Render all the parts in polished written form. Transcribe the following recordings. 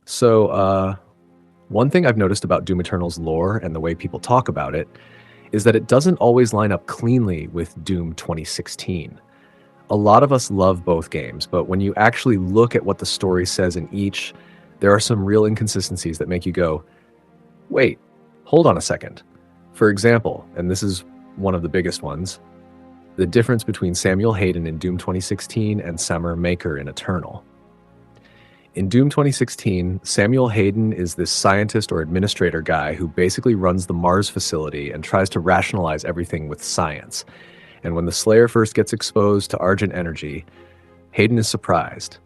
So, one thing I've noticed about Doom Eternal's lore and the way people talk about it is that it doesn't always line up cleanly with Doom 2016. A lot of us love both games, but when you actually look at what the story says in each, there are some real inconsistencies that make you go, wait, hold on a second. For example, and this is one of the biggest ones, the difference between Samuel Hayden in Doom 2016 and Summer Maker in Eternal. In Doom 2016, Samuel Hayden is this scientist or administrator guy who basically runs the Mars facility and tries to rationalize everything with science. And when the Slayer first gets exposed to Argent Energy, Hayden is surprised.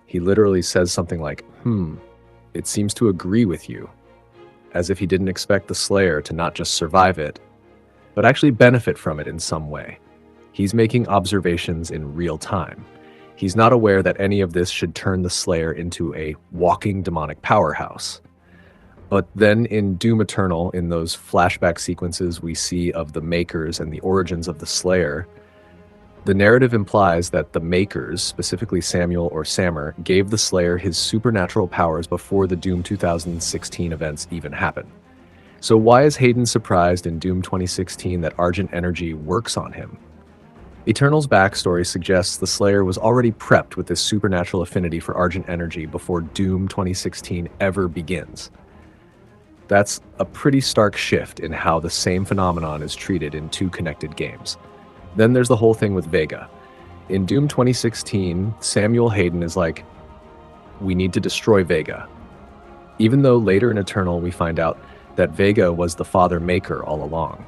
He literally says something like, it seems to agree with you, as if he didn't expect the Slayer to not just survive it, but actually benefit from it in some way. He's making observations in real time. He's not aware that any of this should turn the Slayer into a walking demonic powerhouse. But then in Doom Eternal, in those flashback sequences we see of the Makers and the origins of the Slayer, the narrative implies that the Makers, specifically Samuel or Sammer, gave the Slayer his supernatural powers before the Doom 2016 events even happened. So why is Hayden surprised in Doom 2016 that Argent Energy works on him? Eternal's backstory suggests the Slayer was already prepped with this supernatural affinity for Argent Energy before Doom 2016 ever begins. That's a pretty stark shift in how the same phenomenon is treated in two connected games. Then there's the whole thing with Vega. In Doom 2016, Samuel Hayden is like, we need to destroy Vega. Even though later in Eternal we find out that Vega was the Father Maker all along.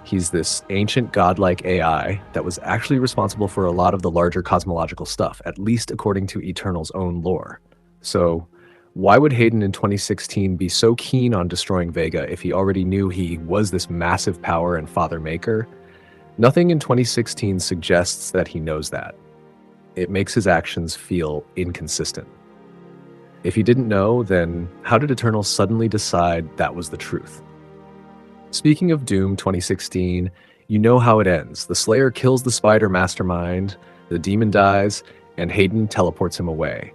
He's this ancient godlike AI that was actually responsible for a lot of the larger cosmological stuff, at least according to Eternal's own lore. So why would Hayden in 2016 be so keen on destroying Vega if he already knew he was this massive power and Father Maker? Nothing in 2016 suggests that he knows that. It makes his actions feel inconsistent. If he didn't know, then how did Eternal suddenly decide that was the truth? Speaking of Doom 2016, you know how it ends. The Slayer kills the Spider mastermind, the demon dies, and Hayden teleports him away.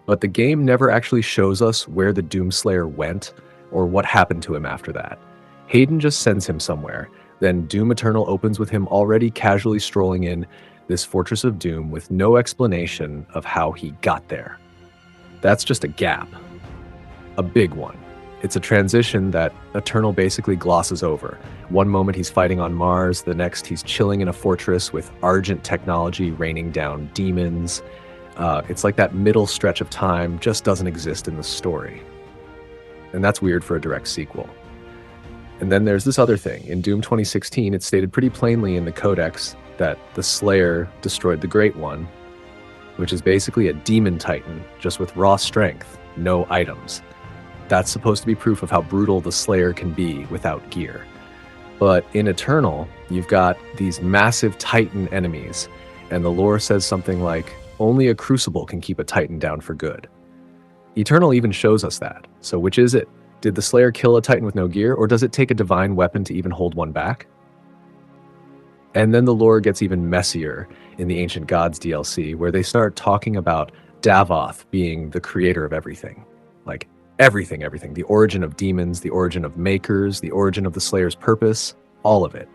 But the game never actually shows us where the Doom Slayer went or what happened to him after that. Hayden just sends him somewhere. Then Doom Eternal opens with him already casually strolling in this Fortress of Doom with no explanation of how he got there. That's just a gap. A big one. It's a transition that Eternal basically glosses over. One moment he's fighting on Mars, the next he's chilling in a fortress with Argent technology raining down demons. It's like that middle stretch of time just doesn't exist in the story. And that's weird for a direct sequel. And then there's this other thing. In Doom 2016, it's stated pretty plainly in the Codex that the Slayer destroyed the Great One, which is basically a demon titan, just with raw strength, no items. That's supposed to be proof of how brutal the Slayer can be without gear. But in Eternal, you've got these massive titan enemies, and the lore says something like, only a crucible can keep a titan down for good. Eternal even shows us that. So which is it? Did the Slayer kill a titan with no gear, or does it take a divine weapon to even hold one back? And then the lore gets even messier in the Ancient Gods DLC, where they start talking about Davoth being the creator of everything. Like, everything. The origin of demons, the origin of makers, the origin of the Slayer's purpose, all of it.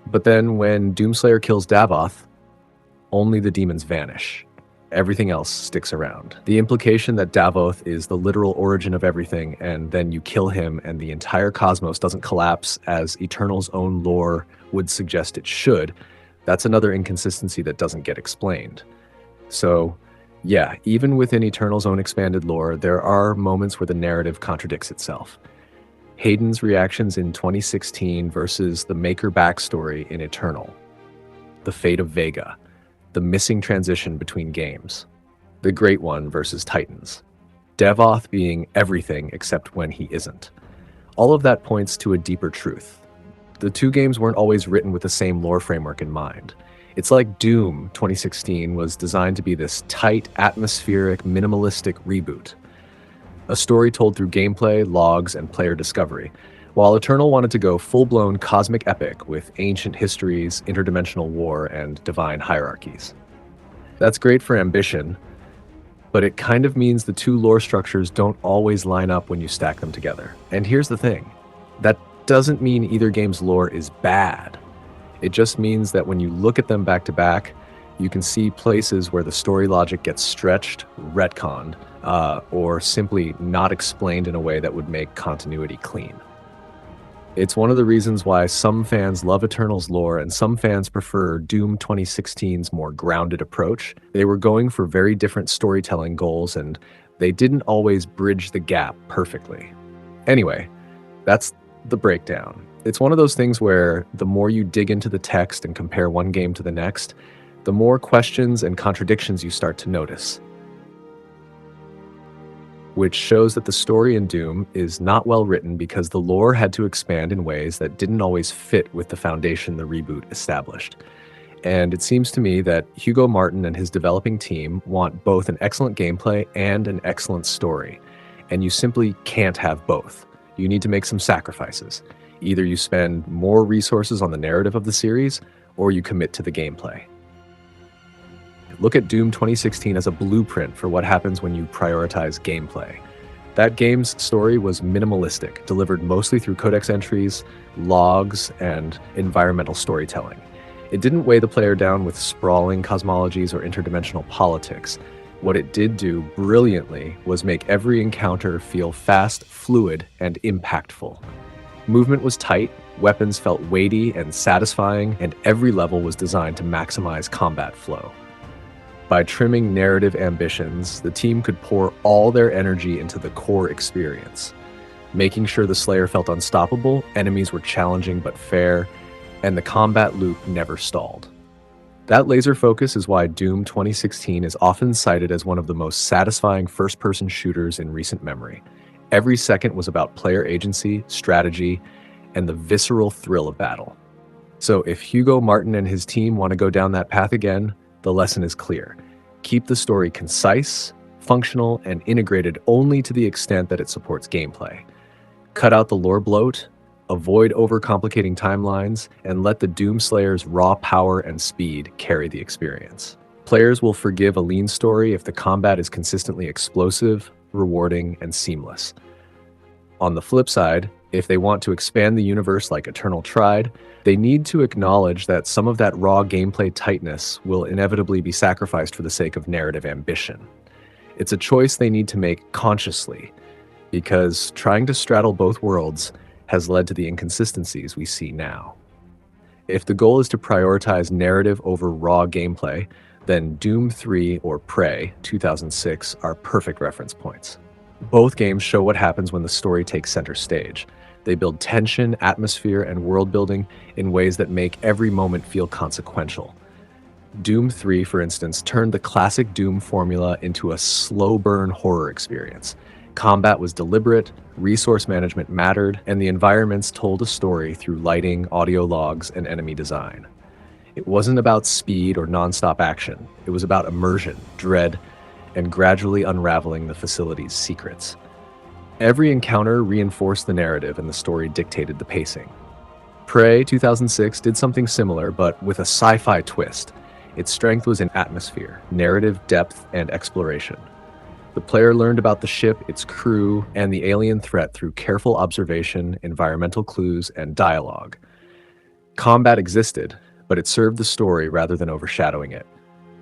But then when Doomslayer kills Davoth, only the demons vanish. Everything else sticks around. The implication that Davoth is the literal origin of everything, and then you kill him and the entire cosmos doesn't collapse as Eternal's own lore would suggest it should, that's another inconsistency that doesn't get explained. So, yeah, even within Eternal's own expanded lore, there are moments where the narrative contradicts itself. Hayden's reactions in 2016 versus the Maker backstory in Eternal. The fate of Vega. The missing transition between games. The Great One versus Titans. Davoth being everything except when he isn't. All of that points to a deeper truth. The two games weren't always written with the same lore framework in mind. It's like Doom 2016 was designed to be this tight, atmospheric, minimalistic reboot. A story told through gameplay, logs, and player discovery, while Eternal wanted to go full-blown cosmic epic with ancient histories, interdimensional war, and divine hierarchies. That's great for ambition, but it kind of means the two lore structures don't always line up when you stack them together. And here's the thing, that doesn't mean either game's lore is bad. It just means that when you look at them back to back, you can see places where the story logic gets stretched, retconned, or simply not explained in a way that would make continuity clean. It's one of the reasons why some fans love Eternal's lore and some fans prefer Doom 2016's more grounded approach. They were going for very different storytelling goals, and they didn't always bridge the gap perfectly. Anyway, that's the breakdown. It's one of those things where the more you dig into the text and compare one game to the next, the more questions and contradictions you start to notice, which shows that the story in Doom is not well written because the lore had to expand in ways that didn't always fit with the foundation the reboot established. And it seems to me that Hugo Martin and his developing team want both an excellent gameplay and an excellent story, and you simply can't have both. You need to make some sacrifices. Either you spend more resources on the narrative of the series, or you commit to the gameplay. Look at Doom 2016 as a blueprint for what happens when you prioritize gameplay. That game's story was minimalistic, delivered mostly through codex entries, logs, and environmental storytelling. It didn't weigh the player down with sprawling cosmologies or interdimensional politics. What it did do brilliantly was make every encounter feel fast, fluid, and impactful. Movement was tight, weapons felt weighty and satisfying, and every level was designed to maximize combat flow. By trimming narrative ambitions, the team could pour all their energy into the core experience, making sure the Slayer felt unstoppable, enemies were challenging but fair, and the combat loop never stalled. That laser focus is why Doom 2016 is often cited as one of the most satisfying first-person shooters in recent memory. Every second was about player agency, strategy, and the visceral thrill of battle. So if Hugo Martin and his team want to go down that path again, the lesson is clear. Keep the story concise, functional, and integrated only to the extent that it supports gameplay. Cut out the lore bloat, avoid overcomplicating timelines, and let the Doomslayer's raw power and speed carry the experience. Players will forgive a lean story if the combat is consistently explosive, rewarding, and seamless. On the flip side, if they want to expand the universe like Eternal tried, they need to acknowledge that some of that raw gameplay tightness will inevitably be sacrificed for the sake of narrative ambition. It's a choice they need to make consciously, because trying to straddle both worlds has led to the inconsistencies we see now. If the goal is to prioritize narrative over raw gameplay, then Doom 3 or Prey 2006 are perfect reference points. Both games show what happens when the story takes center stage. They build tension, atmosphere, and world building in ways that make every moment feel consequential. Doom 3, for instance, turned the classic Doom formula into a slow burn horror experience. Combat was deliberate, resource management mattered, and the environments told a story through lighting, audio logs, and enemy design. It wasn't about speed or nonstop action. It was about immersion, dread, and gradually unraveling the facility's secrets. Every encounter reinforced the narrative and the story dictated the pacing. Prey 2006 did something similar, but with a sci-fi twist. Its strength was in atmosphere, narrative depth, and exploration. The player learned about the ship, its crew, and the alien threat through careful observation, environmental clues, and dialogue. Combat existed, but it served the story rather than overshadowing it.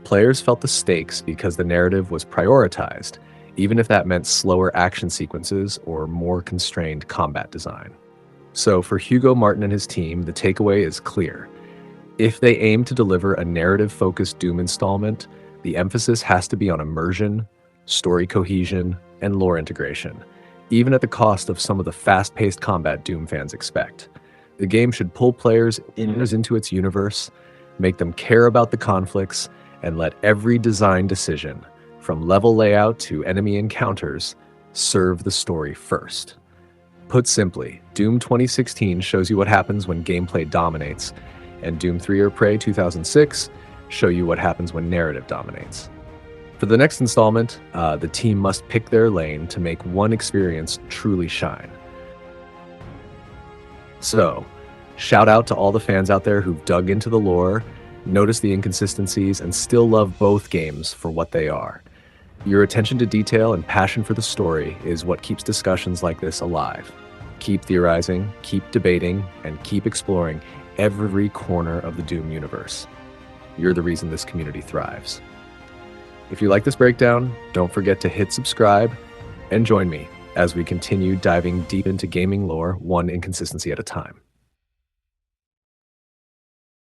Players felt the stakes because the narrative was prioritized, even if that meant slower action sequences or more constrained combat design. So for Hugo Martin and his team, the takeaway is clear. If they aim to deliver a narrative-focused Doom installment, the emphasis has to be on immersion, story cohesion, and lore integration, even at the cost of some of the fast-paced combat Doom fans expect. The game should pull players into its universe, make them care about the conflicts, and let every design decision, from level layout to enemy encounters, serve the story first. Put simply, Doom 2016 shows you what happens when gameplay dominates, and Doom 3 or Prey 2006 show you what happens when narrative dominates. For the next installment, the team must pick their lane to make one experience truly shine. So, shout out to all the fans out there who've dug into the lore, noticed the inconsistencies, and still love both games for what they are. Your attention to detail and passion for the story is what keeps discussions like this alive. Keep theorizing, keep debating, and keep exploring every corner of the Doom universe. You're the reason this community thrives. If you like this breakdown, don't forget to hit subscribe and join me as we continue diving deep into gaming lore, one inconsistency at a time.